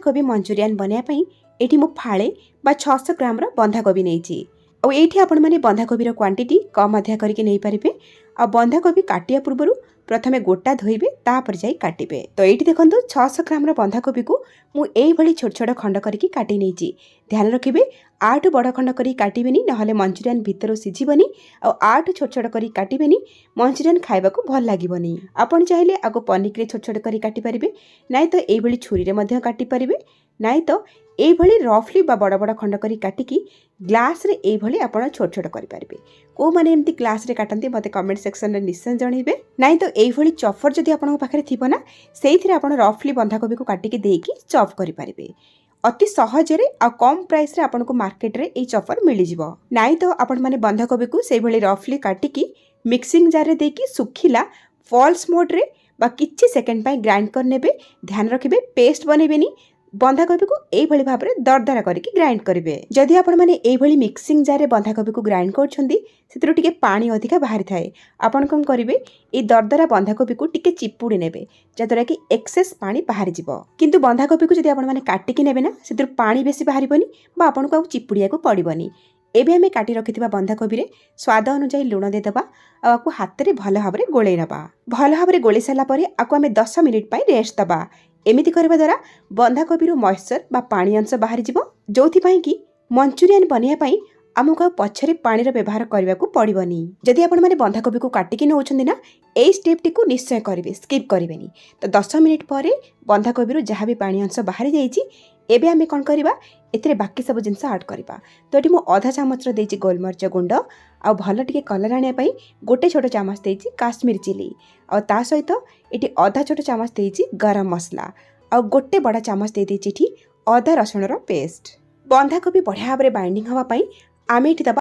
बंधाकोबी मंचूरियन बनाया ये मु फाड़े 600 ग्राम बंधाकोबी नहीं आईटी आपण मैंने बंधाकोबी क्वांटिटी कम अधिक करके नहीं पारे। आ बंधाकोबी काटिया पूर्व प्रथमे गोटा धोइबे तापर जाई काटिबे। तो ये देखो 600 ग्राम बंधाकोबी को मुझे छोट छोट खंड करके काटी नहीं। ध्यान रखिए आठ बड़ खंड कर काटबेनी ना मंचूरियन भितर सीझबनी। आठ छोट छोट कर काटबेनी मंचूरियन खाइबा को भल लगे। आपन चाहिए आगो पनिक छोट छोट कर काटिपारे नाई तो ये छुरी में काटिपारे नाई तो ये रफली बड़ बड़ खंड कर काटिकी ग्लास रे ये आप छोट छोट करेंगे। कौ मैंने एमती ग्लास रे काटती मत कमेंट सेक्शन में निश्चय जनइबे। नाई तो ये चॉपर जदि आपन पाखे थी ना से रफली बंधाकोबी को काटिकी देकी चॉप करेंगे। अति सहजरे आ कम प्राइस रे आपन को मार्केट रे ए चॉपर मिल जिवो। नाई तो आपण माने बंधाकोबी को से भली रफली काटिकी मिक्सिंग जार रे देकी सुखिला फॉल्स मोड रे बा किछि सेकंड पाई ग्राइंड कर नेबे। ध्यान रखिबे पेस्ट बनेबेनी बंधाकोबी को यही भाव में दरदरा करके ग्राइंड करेंगे। जदि आपण मैंने यही मिक्सिंग जार रे बंधाकोबी को ग्राइंड कर पानी अधिका बाहरी थाए आपन कौन करेंगे ये दरदरा बंधाकोबी को टिके चिपुड़ी नेबे जद्वारा कि एक्सेस पानी बाहरी जिवो। किंतु बंधाकोबी को जदि आपण मैंने काटिकी नेबे ना से पानी बेसी बाहरिबनी बा आपन को चिपुड़िया को पड़िबनी। एबे हमें काटी रखिथिबा बंधाकोबी रे स्वाद अनुसार लुण देदेबा आपको हाथ में भल भाव में गोले नबा। भल भाव में गोले सारा पर आपको आम 10 मिनिट पर रेस्ट दबा। एमिति करबा द्वारा बंधाकोबी मॉइस्चर बा पानी अंश बाहरी जिवो जोथि कि मंचूरियन बनैया पई आमको पछरे पानी व्यवहार करने को पड़ोनी। जदि आपण मैंने बंधाकोबी को काटिकी नौछंदी ना ए स्टेप को निश्चय करेंगे स्किप करेंगे। तो 10 मिनिट पर बंधाकोबी जहाँ भी पानी अंश बाहरी जाइए एबे आमे कौन करवा एथिरे बाकी सब जिनस ऐड करवा। तो ये आधा चामच देती गोलमरिच गुंड आ भल टिके कलर आने गोटे छोट चामच देती काश्मीर चिली आ ता सहित ये आधा छोट चामच देती गरम मसला आ गोटे बड़ा चामच दे देती अदा रसुण पेस्ट। बंधाकोबी बढ़िया भाव में बाइंडिंग हाँवाई आमे ये